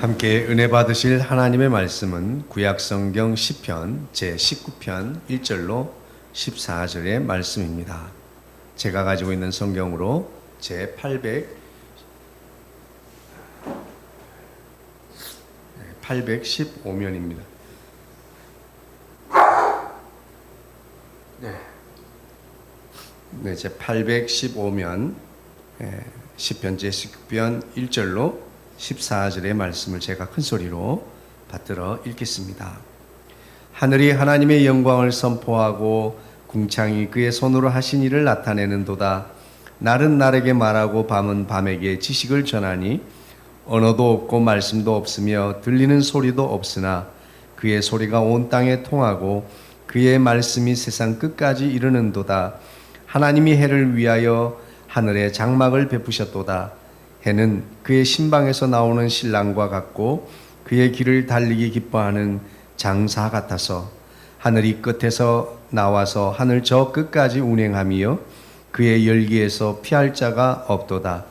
함께 은혜 받으실 하나님의 말씀은 구약성경 시편 제19편 1절로 14절의 말씀입니다. 제가 가지고 있는 성경으로 제815면입니다. 제815면 시편 제19편 1절로 14절의 말씀을 제가 큰 소리로 받들어 읽겠습니다. 하늘이 하나님의 영광을 선포하고 궁창이 그의 손으로 하신 일을 나타내는도다. 날은 날에게 말하고 밤은 밤에게 지식을 전하니 언어도 없고 말씀도 없으며 들리는 소리도 없으나 그의 소리가 온 땅에 통하고 그의 말씀이 세상 끝까지 이르는도다. 하나님이 해를 위하여 하늘에 장막을 베푸셨도다. 해는 그의 신방에서 나오는 신랑과 같고 그의 길을 달리기 기뻐하는 장사 같아서 하늘이 끝에서 나와서 하늘 저 끝까지 운행하며 그의 열기에서 피할 자가 없도다.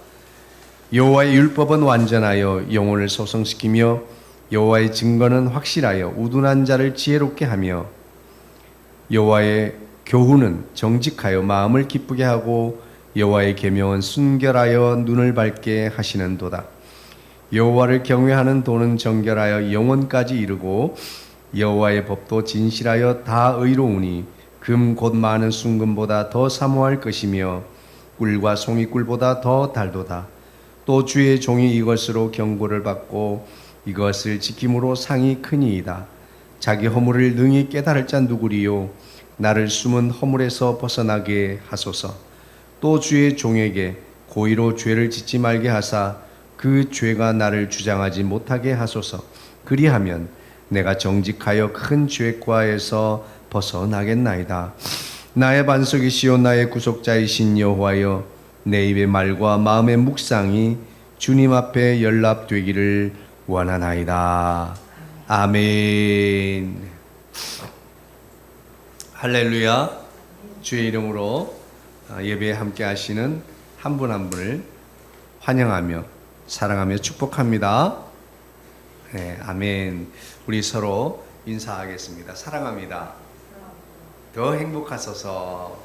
여호와의 율법은 완전하여 영혼을 소성시키며 여호와의 증거는 확실하여 우둔한 자를 지혜롭게 하며 여호와의 교훈은 정직하여 마음을 기쁘게 하고 여호와의 계명은 순결하여 눈을 밝게 하시는도다. 여호와를 경외하는 도는 정결하여 영혼까지 이르고 여호와의 법도 진실하여 다 의로우니 금 곧 많은 순금보다 더 사모할 것이며 꿀과 송이꿀보다 더 달도다. 또 주의 종이 이것으로 경고를 받고 이것을 지킴으로 상이 크니이다. 자기 허물을 능히 깨달을 자 누구리요. 나를 숨은 허물에서 벗어나게 하소서. 또 주의 종에게 고의로 죄를 짓지 말게 하사 그 죄가 나를 주장하지 못하게 하소서. 그리하면 내가 정직하여 큰 죄과에서 벗어나겠나이다. 나의 반석이시요 나의 구속자이신 여호와여, 내 입의 말과 마음의 묵상이 주님 앞에 연락되기를 원하나이다. 아멘. 할렐루야. 주의 이름으로 예배에 함께 하시는 한 분 한 분을 환영하며 사랑하며 축복합니다. 네, 아멘. 우리 서로 인사하겠습니다. 사랑합니다. 더 행복하소서.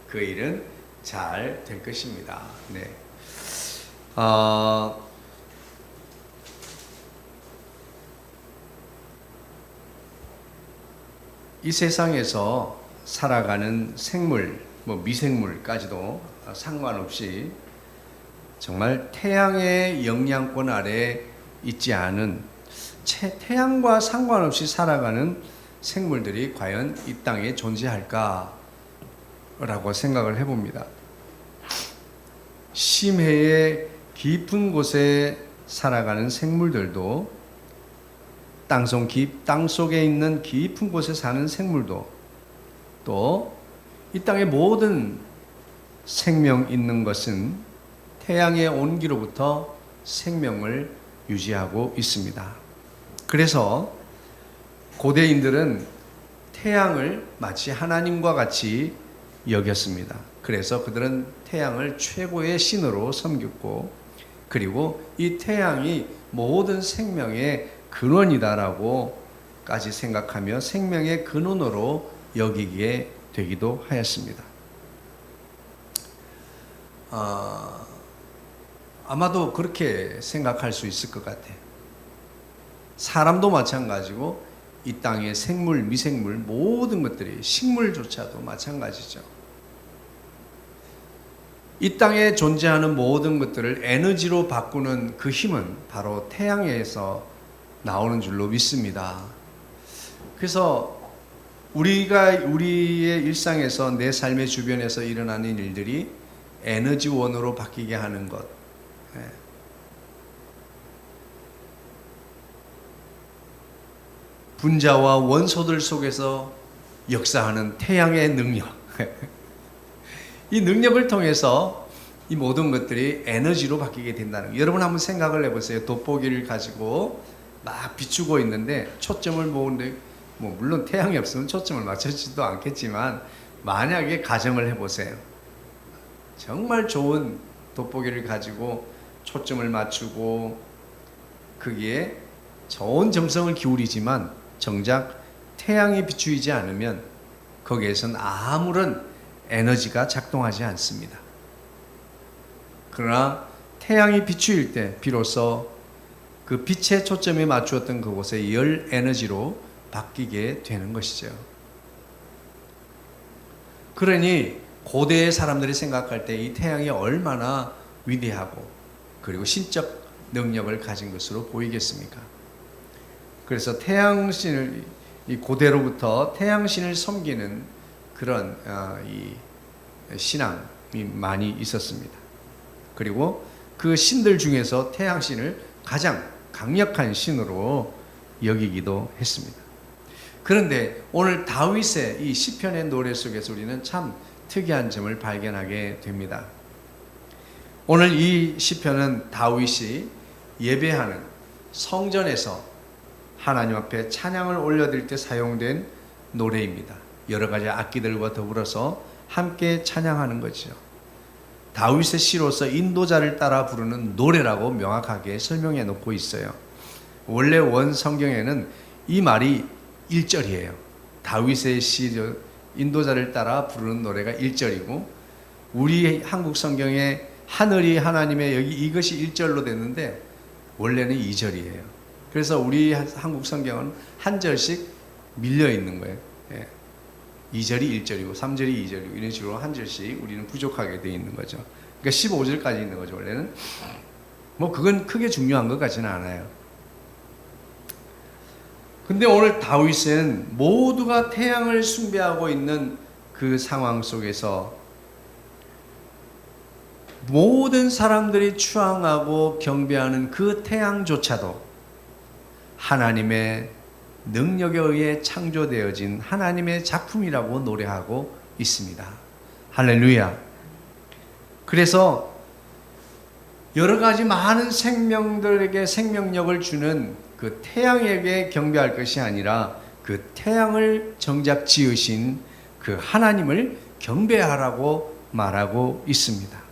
그 일은 잘 될 것입니다. 네. 이 세상에서 살아가는 생물, 미생물까지도 상관없이 정말 태양의 영향권 아래 있지 않은 태양과 상관없이 살아가는 생물들이 과연 이 땅에 존재할까라고 생각을 해봅니다. 심해의 깊은 곳에 살아가는 생물들도 땅 속에 있는 깊은 곳에 사는 생물도 또 이 땅의 모든 생명 있는 것은 태양의 온기로부터 생명을 유지하고 있습니다. 그래서 고대인들은 태양을 마치 하나님과 같이 여겼습니다. 그래서 그들은 태양을 최고의 신으로 섬겼고, 그리고 이 태양이 모든 생명의 근원이다라고까지 생각하며 생명의 근원으로 여기게 되기도 하였습니다. 아마도 그렇게 생각할 수 있을 것 같아요. 사람도 마찬가지고 이 땅의 생물, 미생물 모든 것들이, 식물조차도 마찬가지죠. 이 땅에 존재하는 모든 것들을 에너지로 바꾸는 그 힘은 바로 태양에서 나오는 줄로 믿습니다. 그래서 우리의 일상에서 내 삶의 주변에서 일어나는 일들이 에너지원으로 바뀌게 하는 것, 분자와 원소들 속에서 역사하는 태양의 능력, 이 능력을 통해서 이 모든 것들이 에너지로 바뀌게 된다는 거. 여러분 한번 생각을 해보세요. 돋보기를 가지고 막 비추고 있는데 초점을 모으는데 물론 태양이 없으면 초점을 맞추지도 않겠지만 만약에 가정을 해보세요. 정말 좋은 돋보기를 가지고 초점을 맞추고 거기에 좋은 정성을 기울이지만 정작 태양이 비추이지 않으면 거기에선 아무런 에너지가 작동하지 않습니다. 그러나 태양이 비추일 때 비로소 그 빛의 초점에 맞추었던 그곳의 열 에너지로 바뀌게 되는 것이죠. 그러니 고대의 사람들이 생각할 때 이 태양이 얼마나 위대하고 그리고 신적 능력을 가진 것으로 보이겠습니까? 그래서 태양신을, 이 고대로부터 태양신을 섬기는 그런 이 신앙이 많이 있었습니다. 그리고 그 신들 중에서 태양신을 가장 강력한 신으로 여기기도 했습니다. 그런데 오늘 다윗의 이 시편의 노래 속에서 우리는 참 특이한 점을 발견하게 됩니다. 오늘 이 시편은 다윗이 예배하는 성전에서 하나님 앞에 찬양을 올려드릴 때 사용된 노래입니다. 여러 가지 악기들과 더불어서 함께 찬양하는 거죠. 다윗의 시로서 인도자를 따라 부르는 노래라고 명확하게 설명해 놓고 있어요. 원래 원 성경에는 이 말이 1절이에요. 다윗의 시, 인도자를 따라 부르는 노래가 1절이고, 우리 한국 성경에 하늘이 하나님의, 여기 이것이 1절로 됐는데 원래는 2절이에요. 그래서 우리 한국 성경은 한 절씩 밀려 있는 거예요. 2절이 1절이고 3절이 2절이고 이런 식으로 한 절씩 우리는 부족하게 되어 있는 거죠. 그러니까 15절까지 있는 거죠. 원래는 뭐 그건 크게 중요한 것 같지는 않아요. 근데 오늘 다윗은 모두가 태양을 숭배하고 있는 그 상황 속에서 모든 사람들이 추앙하고 경배하는 그 태양조차도 하나님의 능력에 의해 창조되어진 하나님의 작품이라고 노래하고 있습니다. 할렐루야. 그래서 여러 가지 많은 생명들에게 생명력을 주는 그 태양에게 경배할 것이 아니라 그 태양을 정작 지으신 그 하나님을 경배하라고 말하고 있습니다.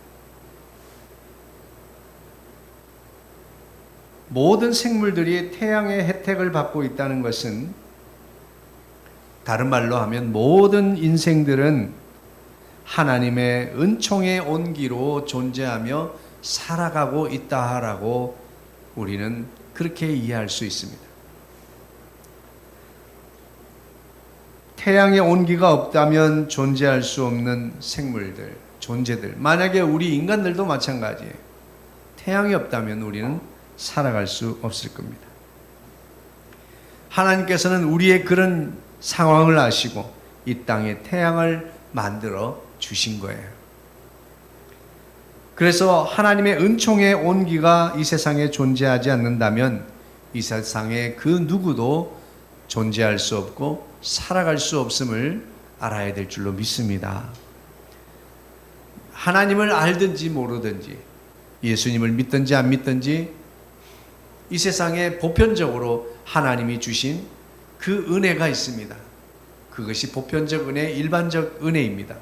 모든 생물들이 태양의 혜택을 받고 있다는 것은, 다른 말로 하면 모든 인생들은 하나님의 은총의 온기로 존재하며 살아가고 있다라고 우리는 그렇게 이해할 수 있습니다. 태양의 온기가 없다면 존재할 수 없는 생물들, 존재들, 만약에 우리 인간들도 마찬가지예요. 태양이 없다면 우리는 살아갈 수 없을 겁니다. 하나님께서는 우리의 그런 상황을 아시고 이 땅에 태양을 만들어 주신 거예요. 그래서 하나님의 은총의 온기가 이 세상에 존재하지 않는다면 이 세상에 그 누구도 존재할 수 없고 살아갈 수 없음을 알아야 될 줄로 믿습니다. 하나님을 알든지 모르든지, 예수님을 믿든지 안 믿든지, 이 세상에 보편적으로 하나님이 주신 그 은혜가 있습니다. 그것이 보편적 은혜, 일반적 은혜입니다.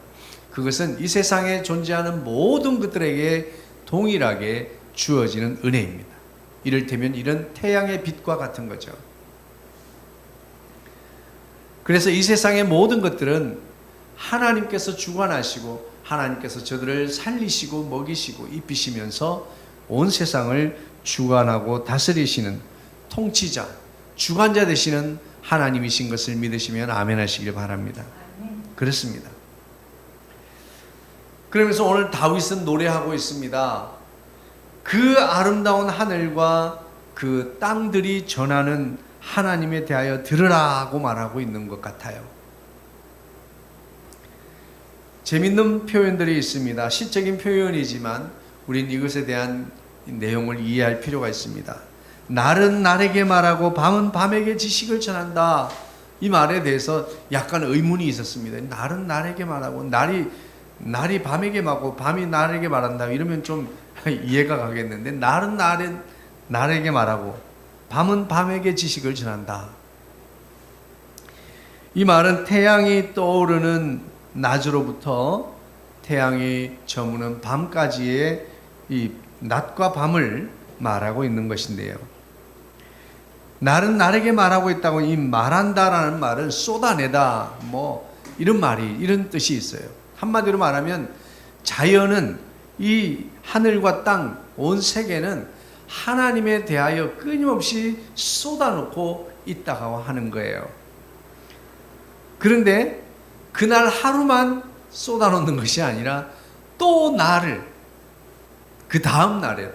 그것은 이 세상에 존재하는 모든 것들에게 동일하게 주어지는 은혜입니다. 이를테면 이런 태양의 빛과 같은 거죠. 그래서 이 세상의 모든 것들은 하나님께서 주관하시고 하나님께서 저들을 살리시고 먹이시고 입히시면서 온 세상을 주관하고 다스리시는 통치자, 주관자 되시는 하나님이신 것을 믿으시면 아멘 하시길 바랍니다. 그렇습니다. 그러면서 오늘 다윗은 노래하고 있습니다. 그 아름다운 하늘과 그 땅들이 전하는 하나님에 대하여 들으라고 말하고 있는 것 같아요. 재밌는 표현들이 있습니다. 시적인 표현이지만 우린 이것에 대한 내용을 이해할 필요가 있습니다. 날은 날에게 말하고 밤은 밤에게 지식을 전한다. 이 말에 대해서 약간 의문이 있었습니다. 날은 날에게 말하고 날이 밤에게 말하고 밤이 날에게 말한다. 이러면 좀 이해가 가겠는데, 날은 날에게 말하고 밤은 밤에게 지식을 전한다. 이 말은 태양이 떠오르는 낮으로부터 태양이 저무는 밤까지의 이 낮과 밤을 말하고 있는 것인데요. 날은 날에게 말하고 있다고, 이 말한다라는 말은 쏟아내다 뭐 이런 뜻이 있어요. 한마디로 말하면 자연은, 이 하늘과 땅, 온 세계는 하나님에 대하여 끊임없이 쏟아놓고 있다고 하는 거예요. 그런데 그날 하루만 쏟아놓는 것이 아니라 또 나를 그 다음 날에도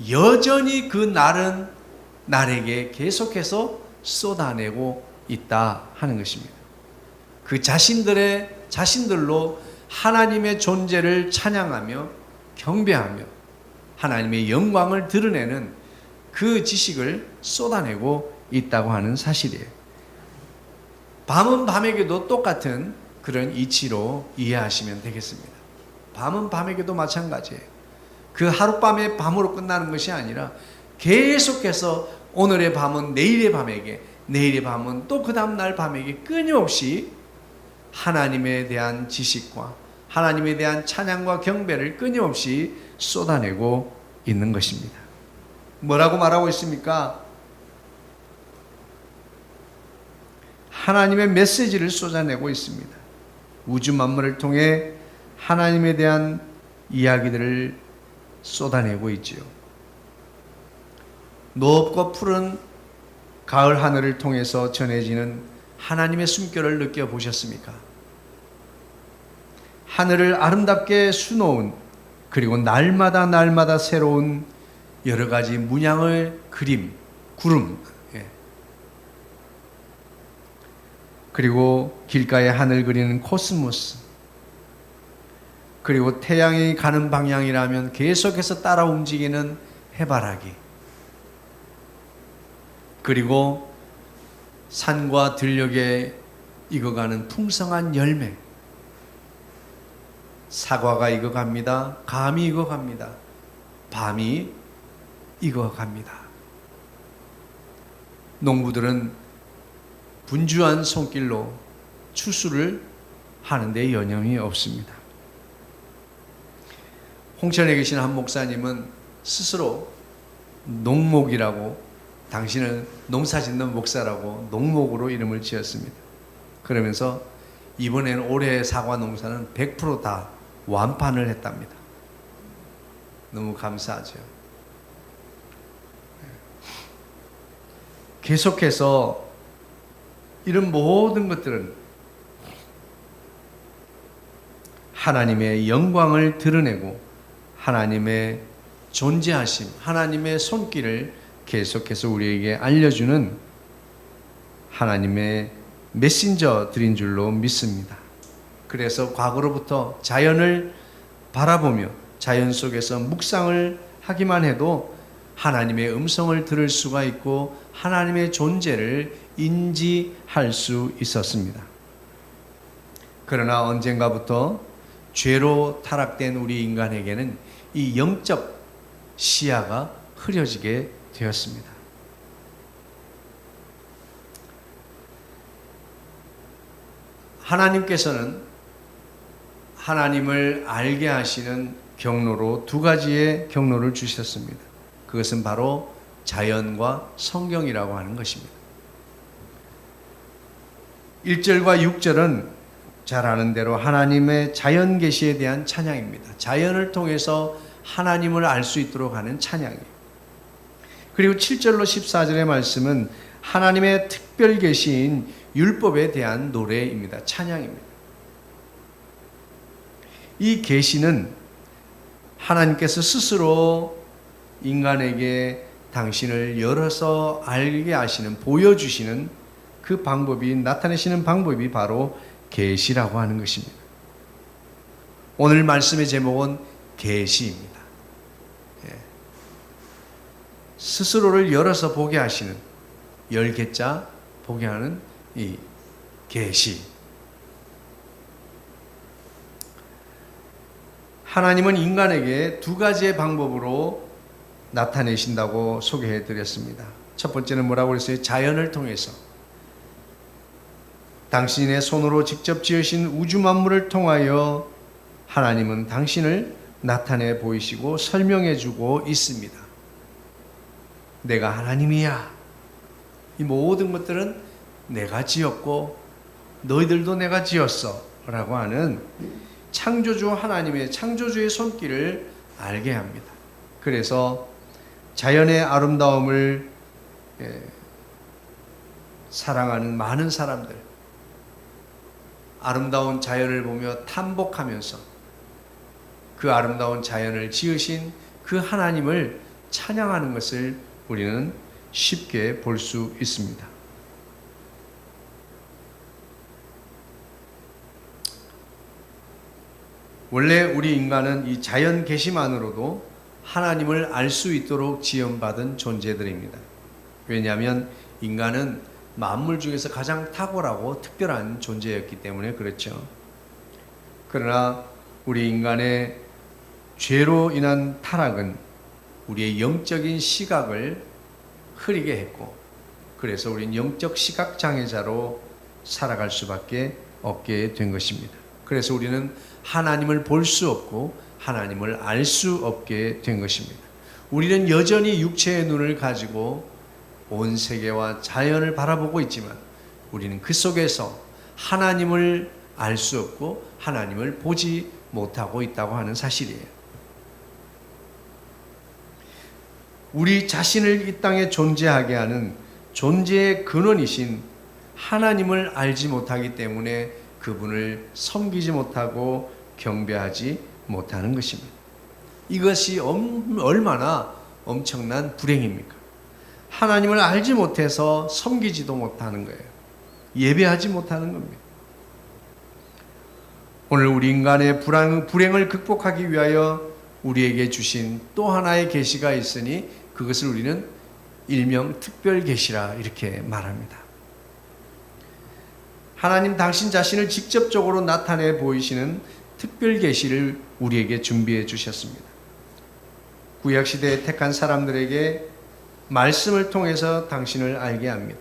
여전히 그 날은 날에게 계속해서 쏟아내고 있다 하는 것입니다. 그 자신들로 하나님의 존재를 찬양하며 경배하며 하나님의 영광을 드러내는 그 지식을 쏟아내고 있다고 하는 사실이에요. 밤은 밤에게도 똑같은 그런 이치로 이해하시면 되겠습니다. 밤은 밤에게도 마찬가지예요. 그 하룻밤에 밤으로 끝나는 것이 아니라 계속해서 오늘의 밤은 내일의 밤에게, 내일의 밤은 또 그 다음날 밤에게 끊임없이 하나님에 대한 지식과 하나님에 대한 찬양과 경배를 끊임없이 쏟아내고 있는 것입니다. 뭐라고 말하고 있습니까? 하나님의 메시지를 쏟아내고 있습니다. 우주 만물을 통해 하나님에 대한 이야기들을 쏟아내고 있지요. 높고 푸른 가을 하늘을 통해서 전해지는 하나님의 숨결을 느껴보셨습니까? 하늘을 아름답게 수놓은, 그리고 날마다 새로운 여러 가지 문양을 그림, 구름, 그리고 길가에 하늘 그리는 코스모스, 그리고 태양이 가는 방향이라면 계속해서 따라 움직이는 해바라기, 그리고 산과 들녘에 익어가는 풍성한 열매, 사과가 익어갑니다. 감이 익어갑니다. 밤이 익어갑니다. 농부들은 분주한 손길로 추수를 하는데 여념이 없습니다. 홍천에 계신 한 목사님은 스스로 농목이라고, 당신은 농사짓는 목사라고 농목으로 이름을 지었습니다. 그러면서 이번에는 올해 사과 농사는 100% 다 완판을 했답니다. 너무 감사하죠. 계속해서 이런 모든 것들은 하나님의 영광을 드러내고 하나님의 존재하심, 하나님의 손길을 계속해서 우리에게 알려주는 하나님의 메신저들인 줄로 믿습니다. 그래서 과거로부터 자연을 바라보며 자연 속에서 묵상을 하기만 해도 하나님의 음성을 들을 수가 있고 하나님의 존재를 인지할 수 있었습니다. 그러나 언젠가부터 죄로 타락된 우리 인간에게는 이 영적 시야가 흐려지게 되었습니다. 하나님께서는 하나님을 알게 하시는 경로로 두 가지의 경로를 주셨습니다. 그것은 바로 자연과 성경이라고 하는 것입니다. 1절과 6절은 잘 아는 대로 하나님의 자연 계시에 대한 찬양입니다. 자연을 통해서 하나님을 알 수 있도록 하는 찬양이에요. 그리고 7절로 14절의 말씀은 하나님의 특별 계시인 율법에 대한 노래입니다. 찬양입니다. 이 계시는 하나님께서 스스로 인간에게 당신을 열어서 알게 하시는, 보여주시는 그 방법이, 나타내시는 방법이 바로 계시라고 하는 것입니다. 오늘 말씀의 제목은 계시입니다. 스스로를 열어서 보게 하시는, 열개자 보게 하는 이 계시. 하나님은 인간에게 두 가지의 방법으로 나타내신다고 소개해 드렸습니다. 첫 번째는 뭐라고 그랬어요? 자연을 통해서. 당신의 손으로 직접 지으신 우주 만물을 통하여 하나님은 당신을 나타내 보이시고 설명해 주고 있습니다. 내가 하나님이야. 이 모든 것들은 내가 지었고 너희들도 내가 지었어 라고 하는 창조주 하나님의 창조주의 손길을 알게 합니다. 그래서 자연의 아름다움을 사랑하는 많은 사람들, 아름다운 자연을 보며 탐복하면서 그 아름다운 자연을 지으신 그 하나님을 찬양하는 것을 우리는 쉽게 볼 수 있습니다. 원래 우리 인간은 이 자연 계시만으로도 하나님을 알 수 있도록 지음받은 존재들입니다. 왜냐하면 인간은 만물 중에서 가장 탁월하고 특별한 존재였기 때문에 그렇죠. 그러나 우리 인간의 죄로 인한 타락은 우리의 영적인 시각을 흐리게 했고, 그래서 우리는 영적 시각 장애자로 살아갈 수밖에 없게 된 것입니다. 그래서 우리는 하나님을 볼 수 없고 하나님을 알 수 없게 된 것입니다. 우리는 여전히 육체의 눈을 가지고 온 세계와 자연을 바라보고 있지만 우리는 그 속에서 하나님을 알 수 없고 하나님을 보지 못하고 있다고 하는 사실이에요. 우리 자신을 이 땅에 존재하게 하는 존재의 근원이신 하나님을 알지 못하기 때문에 그분을 섬기지 못하고 경배하지 못하는 것입니다. 이것이 얼마나 엄청난 불행입니까? 하나님을 알지 못해서 섬기지도 못하는 거예요. 예배하지 못하는 겁니다. 오늘 우리 인간의 불행을 극복하기 위하여 우리에게 주신 또 하나의 계시가 있으니 그것을 우리는 일명 특별 계시라 이렇게 말합니다. 하나님 당신 자신을 직접적으로 나타내 보이시는 특별 계시를 우리에게 준비해 주셨습니다. 구약 시대에 택한 사람들에게 말씀을 통해서 당신을 알게 합니다.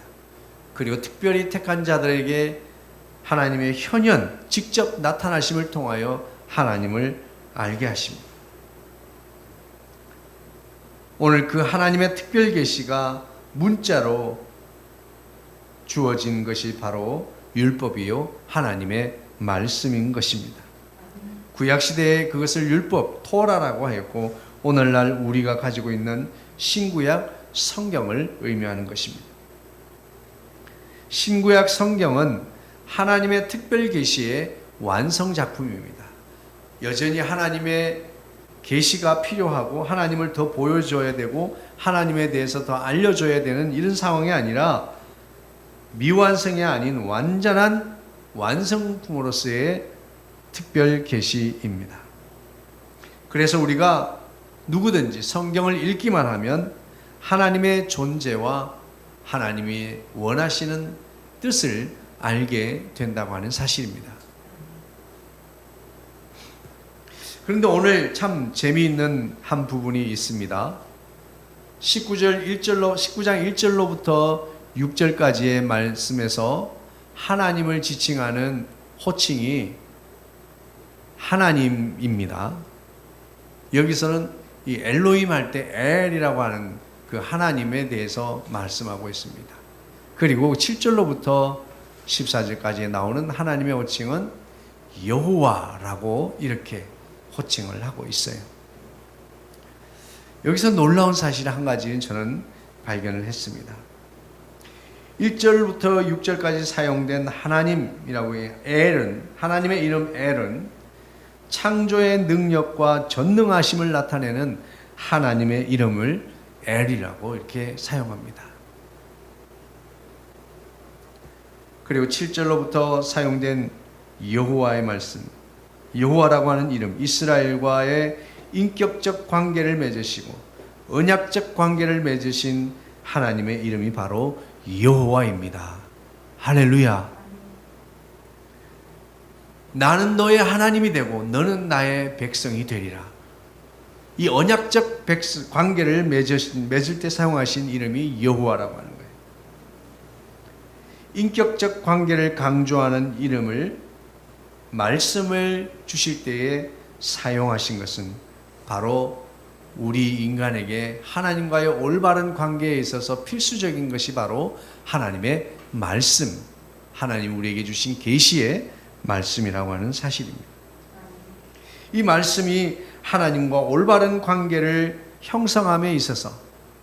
그리고 특별히 택한 자들에게 하나님의 현현, 직접 나타나심을 통하여 하나님을 알게 하십니다. 오늘 그 하나님의 특별 계시가 문자로 주어진 것이 바로 율법이요 하나님의 말씀인 것입니다. 구약 시대에 그것을 율법, 토라라고 했고 오늘날 우리가 가지고 있는 신구약 성경을 의미하는 것입니다. 신구약 성경은 하나님의 특별 계시의 완성 작품입니다. 여전히 하나님의 계시가 필요하고 하나님을 더 보여줘야 되고 하나님에 대해서 더 알려줘야 되는 이런 상황이 아니라 미완성이 아닌 완전한 완성품으로서의 특별 계시입니다. 그래서 우리가 누구든지 성경을 읽기만 하면 하나님의 존재와 하나님이 원하시는 뜻을 알게 된다고 하는 사실입니다. 그런데 오늘 참 재미있는 한 부분이 있습니다. 19장 1절로부터 6절까지의 말씀에서 하나님을 지칭하는 호칭이 하나님입니다. 여기서는 이 엘로힘 할 때 엘이라고 하는 그 하나님에 대해서 말씀하고 있습니다. 그리고 7절로부터 14절까지 나오는 하나님의 호칭은 여호와라고 이렇게 호칭을 하고 있어요. 여기서 놀라운 사실 한 가지는 저는 발견을 했습니다. 1절부터 6절까지 사용된 하나님이라고 해요. 엘은, 하나님의 이름 엘은 창조의 능력과 전능하심을 나타내는 하나님의 이름을 엘이라고 이렇게 사용합니다. 그리고 7절로부터 사용된 여호와의 말씀, 여호와라고 하는 이름, 이스라엘과의 인격적 관계를 맺으시고 언약적 관계를 맺으신 하나님의 이름이 바로 여호와입니다. 할렐루야. 나는 너의 하나님이 되고 너는 나의 백성이 되리라. 이 언약적 관계를 맺을 때 사용하신 이름이 여호와라고 하는 거예요. 인격적 관계를 강조하는 이름을 말씀을 주실 때에 사용하신 것은 바로 우리 인간에게 하나님과의 올바른 관계에 있어서 필수적인 것이 바로 하나님의 말씀, 하나님 우리에게 주신 계시의 말씀이라고 하는 사실입니다. 이 말씀이 하나님과 올바른 관계를 형성함에 있어서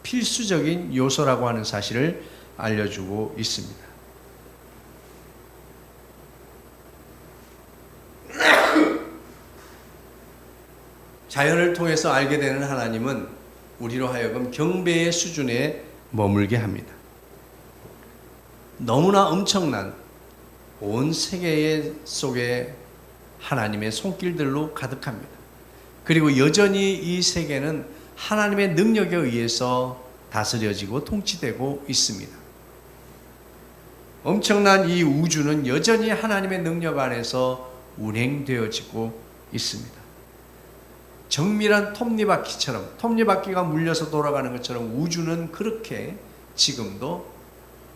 필수적인 요소라고 하는 사실을 알려주고 있습니다. 자연을 통해서 알게 되는 하나님은 우리로 하여금 경배의 수준에 머물게 합니다. 너무나 엄청난 온 세계 속에 하나님의 손길들로 가득합니다. 그리고 여전히 이 세계는 하나님의 능력에 의해서 다스려지고 통치되고 있습니다. 엄청난 이 우주는 여전히 하나님의 능력 안에서 운행되어지고 있습니다. 정밀한 톱니바퀴처럼, 톱니바퀴가 물려서 돌아가는 것처럼 우주는 그렇게 지금도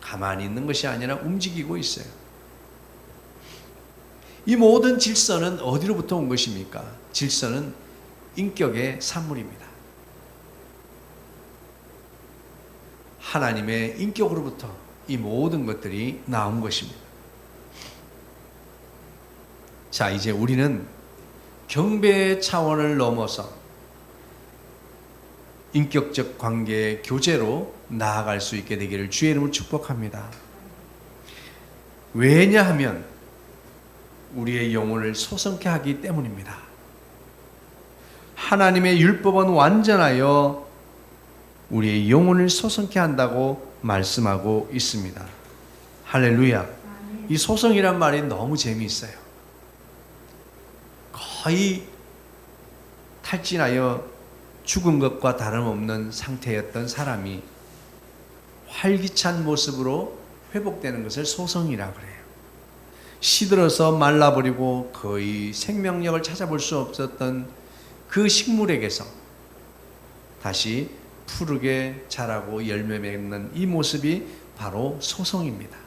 가만히 있는 것이 아니라 움직이고 있어요. 이 모든 질서는 어디로부터 온 것입니까? 질서는 인격의 산물입니다. 하나님의 인격으로부터 이 모든 것들이 나온 것입니다. 자, 이제 우리는 경배의 차원을 넘어서 인격적 관계의 교제로 나아갈 수 있게 되기를 주의 이름으로 축복합니다. 왜냐하면 우리의 영혼을 소성케 하기 때문입니다. 하나님의 율법은 완전하여 우리의 영혼을 소성케 한다고 말씀하고 있습니다. 할렐루야. 이 소성이란 말이 너무 재미있어요. 거의 탈진하여 죽은 것과 다름없는 상태였던 사람이 활기찬 모습으로 회복되는 것을 소성이라고 그래요. 시들어서 말라버리고 거의 생명력을 찾아볼 수 없었던 그 식물에게서 다시 푸르게 자라고 열매 맺는 이 모습이 바로 소성입니다.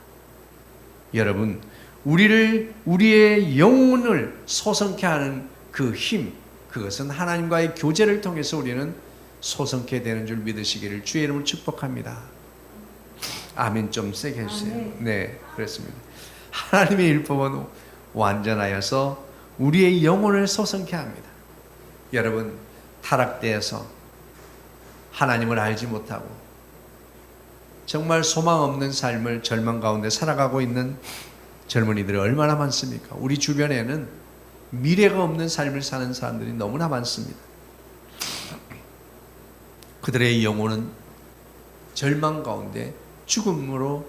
여러분, 우리의 영혼을 소성케 하는 그 힘, 그것은 하나님과의 교제를 통해서 우리는 소성케 되는 줄 믿으시기를 주의 이름으로 축복합니다. 아멘 좀 세게 해주세요. 네, 그렇습니다. 하나님의 율법은 완전하여서 우리의 영혼을 소성케 합니다. 여러분, 타락되어서 하나님을 알지 못하고 정말 소망 없는 삶을 절망 가운데 살아가고 있는 젊은이들이 얼마나 많습니까? 우리 주변에는 미래가 없는 삶을 사는 사람들이 너무나 많습니다. 그들의 영혼은 절망 가운데 죽음으로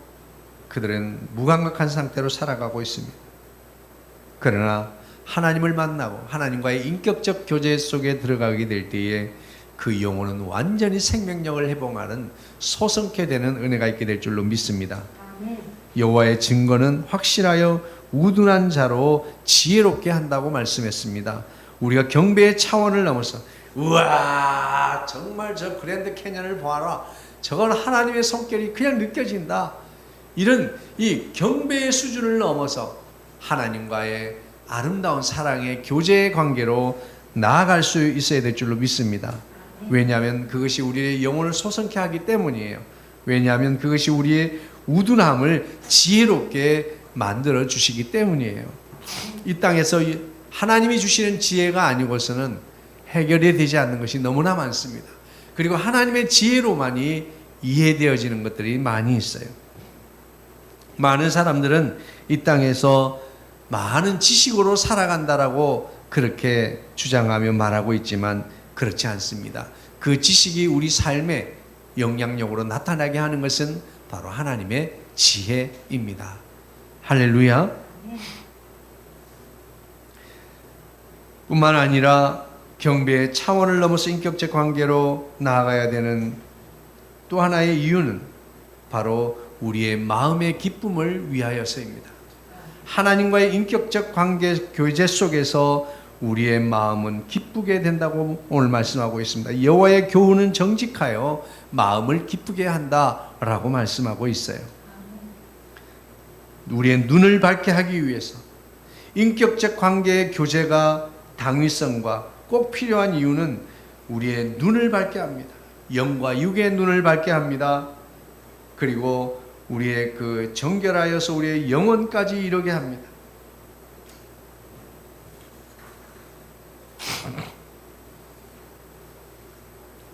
그들은 무감각한 상태로 살아가고 있습니다. 그러나 하나님을 만나고 하나님과의 인격적 교제 속에 들어가게 될 때에 그 영혼은 완전히 생명력을 회복하는 소성케 되는 은혜가 있게 될 줄로 믿습니다. 여호와의 증거는 확실하여 우둔한 자로 지혜롭게 한다고 말씀했습니다. 우리가 경배의 차원을 넘어서 우와 정말 저 그랜드 캐년을 보아라, 저건 하나님의 손길이 그냥 느껴진다, 이런 이 경배의 수준을 넘어서 하나님과의 아름다운 사랑의 교제의 관계로 나아갈 수 있어야 될 줄로 믿습니다. 왜냐하면 그것이 우리의 영혼을 소성케 하기 때문이에요. 왜냐하면 그것이 우리의 우둔함을 지혜롭게 만들어 주시기 때문이에요. 이 땅에서 하나님이 주시는 지혜가 아니고서는 해결이 되지 않는 것이 너무나 많습니다. 그리고 하나님의 지혜로만이 이해되어지는 것들이 많이 있어요. 많은 사람들은 이 땅에서 많은 지식으로 살아간다라고 그렇게 주장하며 말하고 있지만 그렇지 않습니다. 그 지식이 우리 삶의 영향력으로 나타나게 하는 것은 바로 하나님의 지혜입니다. 할렐루야. 뿐만 아니라 경배의 차원을 넘어서 인격적 관계로 나아가야 되는 또 하나의 이유는 바로 우리의 마음의 기쁨을 위하여서입니다. 하나님과의 인격적 관계 교제 속에서 우리의 마음은 기쁘게 된다고 오늘 말씀하고 있습니다. 여호와의 교훈은 정직하여 마음을 기쁘게 한다라고 말씀하고 있어요. 우리의 눈을 밝게 하기 위해서 인격적 관계의 교제가 당위성과 꼭 필요한 이유는 우리의 눈을 밝게 합니다. 영과 육의 눈을 밝게 합니다. 그리고 우리의 그 정결하여서 우리의 영혼까지 이르게 합니다.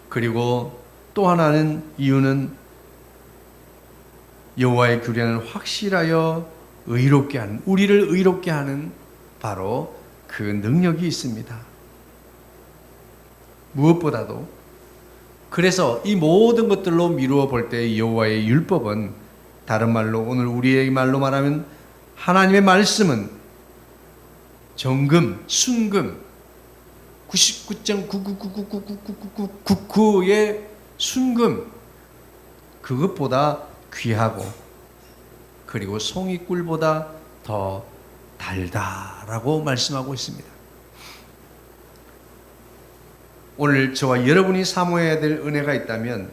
그리고 또 하나는 이유는 여호와의 규례는 확실하여 의롭게 하는, 우리를 의롭게 하는 바로 그 능력이 있습니다. 무엇보다도 그래서 이 모든 것들로 미루어 볼 때 여호와의 율법은, 다른 말로 오늘 우리의 말로 말하면 하나님의 말씀은 정금, 순금 99.999999999의 순금, 그것보다 귀하고 그리고 송이꿀보다 더 달다라고 말씀하고 있습니다. 오늘 저와 여러분이 사모해야 될 은혜가 있다면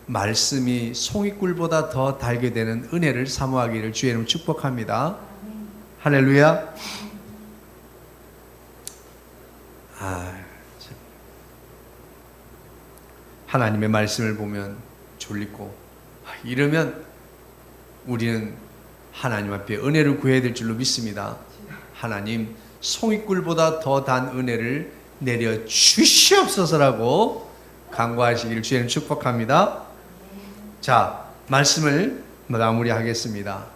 말씀이 송이꿀보다 더 달게 되는 은혜를 사모하기를 주의 이름으로 축복합니다. 할렐루야. 하나님의 말씀을 보면 졸리고 이러면 우리는 하나님 앞에 은혜를 구해야 될 줄로 믿습니다. 하나님, 송이꿀보다 더 단 은혜를 내려 주시옵소서라고 간구하시기를 주님 축복합니다. 자, 말씀을 마무리하겠습니다.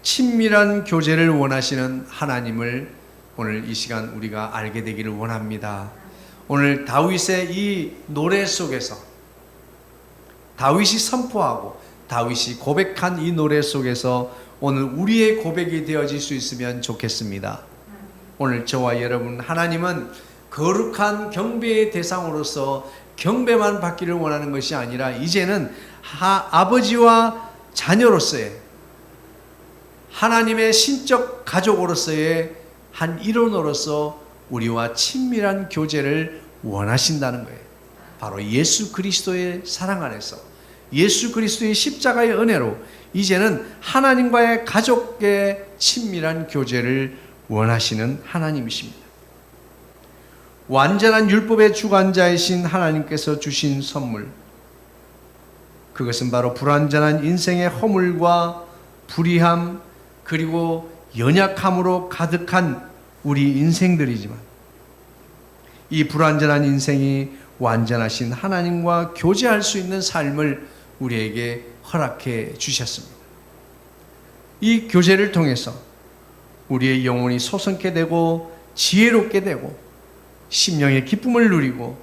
친밀한 교제를 원하시는 하나님을 오늘 이 시간 우리가 알게 되기를 원합니다. 오늘 다윗의 이 노래 속에서, 다윗이 선포하고 다윗이 고백한 이 노래 속에서 오늘 우리의 고백이 되어질 수 있으면 좋겠습니다. 오늘 저와 여러분, 하나님은 거룩한 경배의 대상으로서 경배만 받기를 원하는 것이 아니라 이제는 아버지와 자녀로서의, 하나님의 신적 가족으로서의 한 일원으로서 우리와 친밀한 교제를 원하신다는 거예요. 바로 예수 그리스도의 사랑 안에서, 예수 그리스도의 십자가의 은혜로 이제는 하나님과의 가족의 친밀한 교제를 원하시는 하나님이십니다. 완전한 율법의 주관자이신 하나님께서 주신 선물, 그것은 바로 불완전한 인생의 허물과 불의함 그리고 연약함으로 가득한 우리 인생들이지만, 이 불완전한 인생이 완전하신 하나님과 교제할 수 있는 삶을 우리에게 허락해 주셨습니다. 이 교제를 통해서 우리의 영혼이 소성케 되고 지혜롭게 되고 심령의 기쁨을 누리고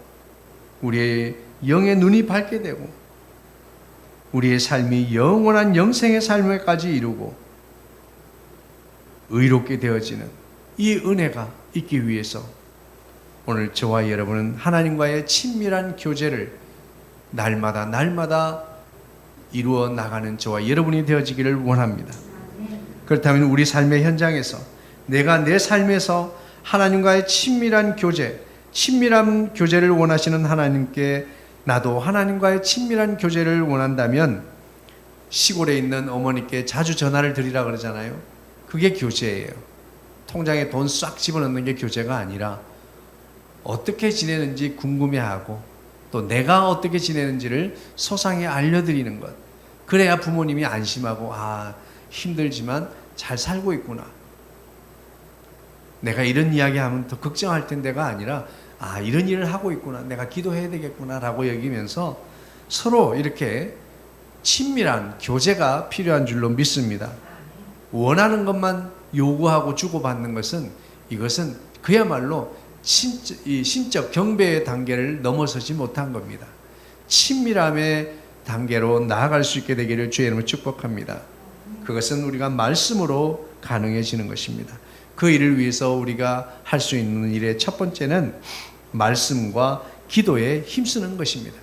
우리의 영의 눈이 밝게 되고 우리의 삶이 영원한 영생의 삶에까지 이루고 의롭게 되어지는 이 은혜가 있기 위해서 오늘 저와 여러분은 하나님과의 친밀한 교제를 날마다 이루어 나가는 저와 여러분이 되어지기를 원합니다. 그렇다면 우리 삶의 현장에서 내가 내 삶에서 하나님과의 친밀한 교제를 원하시는 하나님께 나도 하나님과의 친밀한 교제를 원한다면 시골에 있는 어머니께 자주 전화를 드리라 그러잖아요. 그게 교제예요. 통장에 돈 싹 집어넣는 게 교제가 아니라 어떻게 지내는지 궁금해하고 또 내가 어떻게 지내는지를 소상히 알려드리는 것. 그래야 부모님이 안심하고 힘들지만 잘 살고 있구나. 내가 이런 이야기하면 더 걱정할 텐데가 아니라 이런 일을 하고 있구나. 내가 기도해야 되겠구나 라고 여기면서 서로 이렇게 친밀한 교제가 필요한 줄로 믿습니다. 원하는 것만 요구하고 주고받는 것은 이것은 그야말로 신적 경배의 단계를 넘어서지 못한 겁니다. 친밀함의 단계로 나아갈 수 있게 되기를 주의 이름으로 축복합니다. 그것은 우리가 말씀으로 가능해지는 것입니다. 그 일을 위해서 우리가 할 수 있는 일의 첫 번째는 말씀과 기도에 힘쓰는 것입니다.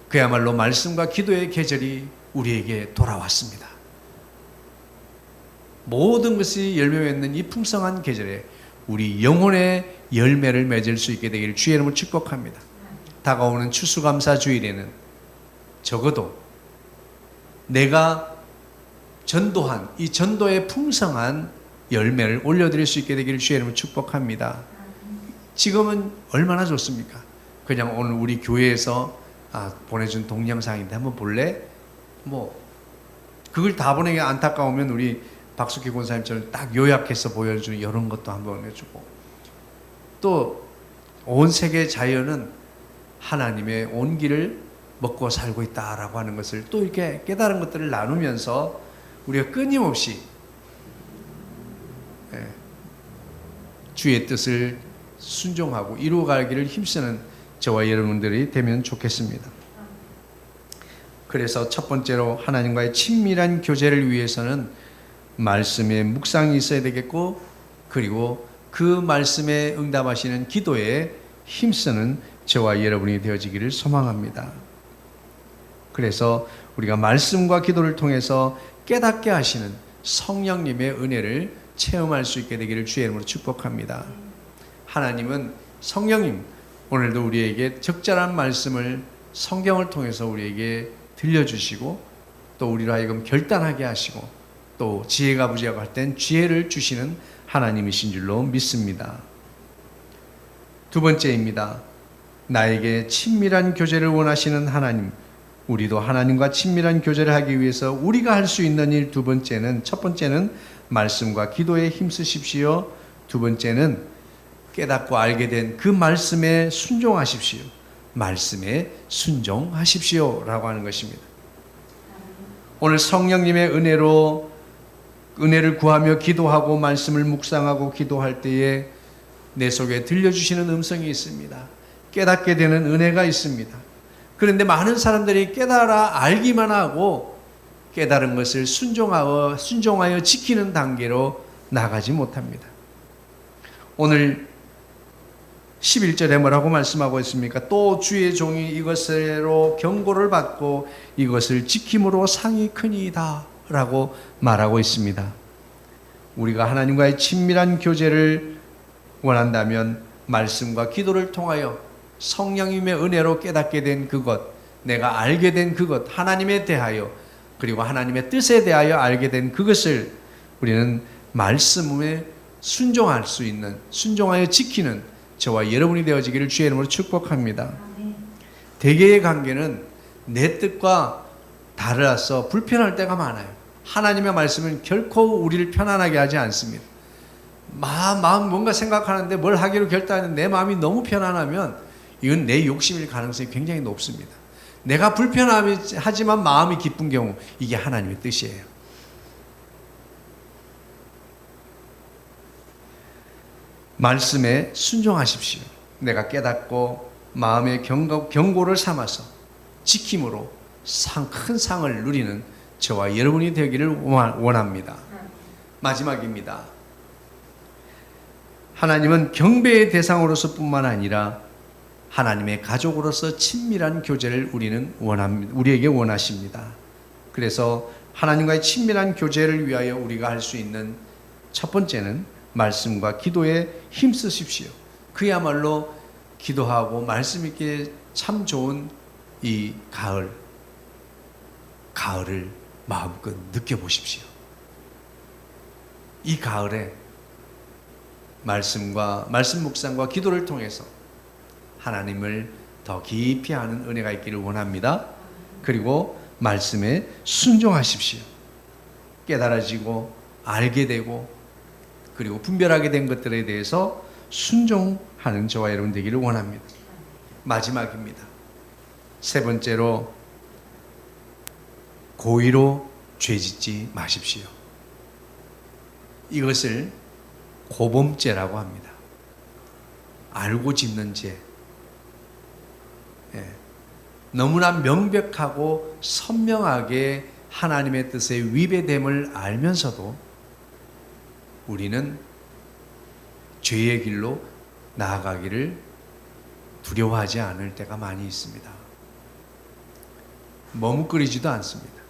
그야말로 말씀과 기도의 계절이 우리에게 돌아왔습니다. 모든 것이 열매 맺는 이 풍성한 계절에 우리 영혼의 열매를 맺을 수 있게 되기를 주의 이름으로 축복합니다. 다가오는 추수감사 주일에는 적어도 내가 전도한 이 전도의 풍성한 열매를 올려드릴 수 있게 되기를 주의 이름으로 축복합니다. 지금은 얼마나 좋습니까? 그냥 오늘 우리 교회에서 보내준 동영상인데 한번 볼래? 뭐 그걸 다 보내기 안타까우면 우리 박숙희 권사님처럼 딱 요약해서 보여주는 이런 것도 한번 해주고, 또 온 세계 자연은 하나님의 온기를 먹고 살고 있다라고 하는 것을 또 이렇게 깨달은 것들을 나누면서 우리가 끊임없이 주의 뜻을 순종하고 이루어가기를 힘쓰는 저와 여러분들이 되면 좋겠습니다. 그래서 첫 번째로 하나님과의 친밀한 교제를 위해서는 말씀에 묵상이 있어야 되겠고, 그리고 그 말씀에 응답하시는 기도에 힘쓰는 저와 여러분이 되어지기를 소망합니다. 그래서 우리가 말씀과 기도를 통해서 깨닫게 하시는 성령님의 은혜를 체험할 수 있게 되기를 주의 이름으로 축복합니다. 하나님은 성령님, 오늘도 우리에게 적절한 말씀을 성경을 통해서 우리에게 들려주시고, 또 우리로 하여금 결단하게 하시고, 또 지혜가 부족하고 할 땐 지혜를 주시는 하나님이신 줄로 믿습니다. 두 번째입니다. 나에게 친밀한 교제를 원하시는 하나님, 우리도 하나님과 친밀한 교제를 하기 위해서 우리가 할 수 있는 일 두 번째는, 첫 번째는 말씀과 기도에 힘쓰십시오. 두 번째는 깨닫고 알게 된 그 말씀에 순종하십시오. 말씀에 순종하십시오 라고 하는 것입니다. 오늘 성령님의 은혜를 구하며 기도하고 말씀을 묵상하고 기도할 때에 내 속에 들려주시는 음성이 있습니다. 깨닫게 되는 은혜가 있습니다. 그런데 많은 사람들이 깨달아 알기만 하고 깨달은 것을 순종하여 지키는 단계로 나가지 못합니다. 오늘 11절에 뭐라고 말씀하고 있습니까? 또 주의 종이 이것으로 경고를 받고 이것을 지킴으로 상이 크니이다 라고 말하고 있습니다. 우리가 하나님과의 친밀한 교제를 원한다면 말씀과 기도를 통하여 성령님의 은혜로 깨닫게 된 그것, 내가 알게 된 그것, 하나님에 대하여 그리고 하나님의 뜻에 대하여 알게 된 그것을 우리는 말씀에 순종할 수 있는, 순종하여 지키는 저와 여러분이 되어지기를 주의 이름으로 축복합니다. 대개의 관계는 내 뜻과 달라서 불편할 때가 많아요. 하나님의 말씀은 결코 우리를 편안하게 하지 않습니다. 마음 뭔가 생각하는데 뭘 하기로 결단했는데 내 마음이 너무 편안하면 이건 내 욕심일 가능성이 굉장히 높습니다. 내가 불편하지만 마음이 기쁜 경우, 이게 하나님의 뜻이에요. 말씀에 순종하십시오. 내가 깨닫고 마음의 경고를 삼아서 지킴으로 큰 상을 누리는 저와 여러분이 되기를 원합니다. 마지막입니다. 하나님은 경배의 대상으로서 뿐만 아니라 하나님의 가족으로서 친밀한 교제를 우리에게 원하십니다. 그래서 하나님과의 친밀한 교제를 위하여 우리가 할 수 있는 첫 번째는 말씀과 기도에 힘쓰십시오. 그야말로 기도하고 말씀 있게 참 좋은 이 가을을 마음껏 느껴보십시오. 이 가을에 말씀 묵상과 기도를 통해서 하나님을 더 깊이 아는 은혜가 있기를 원합니다. 그리고 말씀에 순종하십시오. 깨달아지고 알게 되고 그리고 분별하게 된 것들에 대해서 순종하는 저와 여러분 되기를 원합니다. 마지막입니다. 세 번째로 고의로 죄짓지 마십시오. 이것을 고범죄라고 합니다. 알고 짓는 죄. 너무나 명백하고 선명하게 하나님의 뜻에 위배됨을 알면서도 우리는 죄의 길로 나아가기를 두려워하지 않을 때가 많이 있습니다. 머뭇거리지도 않습니다.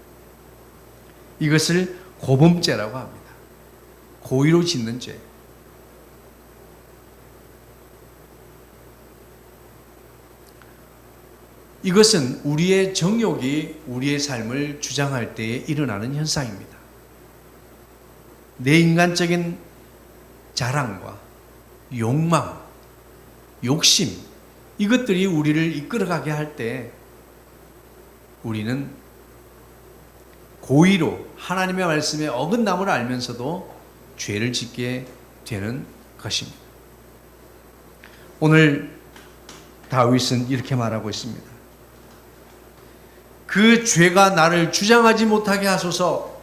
이것을 고범죄라고 합니다. 고의로 짓는 죄. 이것은 우리의 정욕이 우리의 삶을 주장할 때에 일어나는 현상입니다. 내 인간적인 자랑과 욕망, 욕심, 이것들이 우리를 이끌어가게 할 때 우리는 고의로 하나님의 말씀에 어긋남을 알면서도 죄를 짓게 되는 것입니다. 오늘 다윗은 이렇게 말하고 있습니다. 그 죄가 나를 주장하지 못하게 하소서.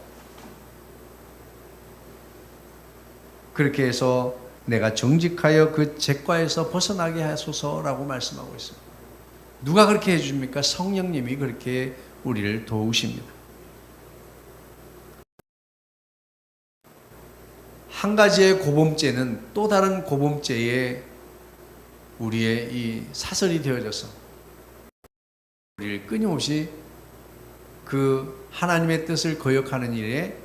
그렇게 해서 내가 정직하여 그 죄과에서 벗어나게 하소서라고 말씀하고 있습니다. 누가 그렇게 해줍니까? 성령님이 그렇게 우리를 도우십니다. 한 가지의 고범죄는 또 다른 고범죄에 우리의 이 사설이 되어져서 우리를 끊임없이 그 하나님의 뜻을 거역하는 일에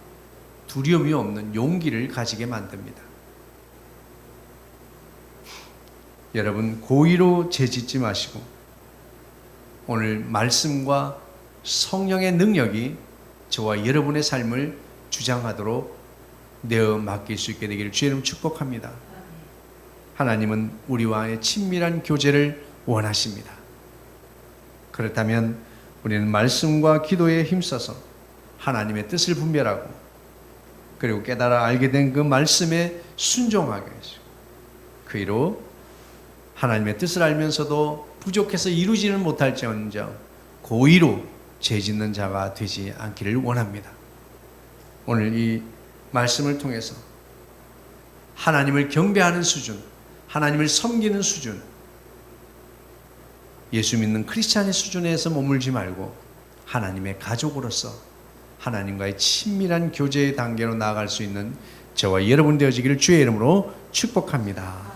두려움이 없는 용기를 가지게 만듭니다. 여러분, 고의로 죄짓지 마시고 오늘 말씀과 성령의 능력이 저와 여러분의 삶을 주장하도록 내어 맡길 수 있게 되기를 주의 이름으로 축복합니다. 하나님은 우리와의 친밀한 교제를 원하십니다. 그렇다면 우리는 말씀과 기도에 힘써서 하나님의 뜻을 분별하고 그리고 깨달아 알게 된 그 말씀에 순종하게 하시고 그 이로 하나님의 뜻을 알면서도 부족해서 이루지는 못할지언정 고의로 죄짓는 자가 되지 않기를 원합니다. 오늘 이 말씀을 통해서 하나님을 경배하는 수준, 하나님을 섬기는 수준, 예수 믿는 크리스찬의 수준에서 머물지 말고 하나님의 가족으로서 하나님과의 친밀한 교제의 단계로 나아갈 수 있는 저와 여러분 되어지기를 주의 이름으로 축복합니다.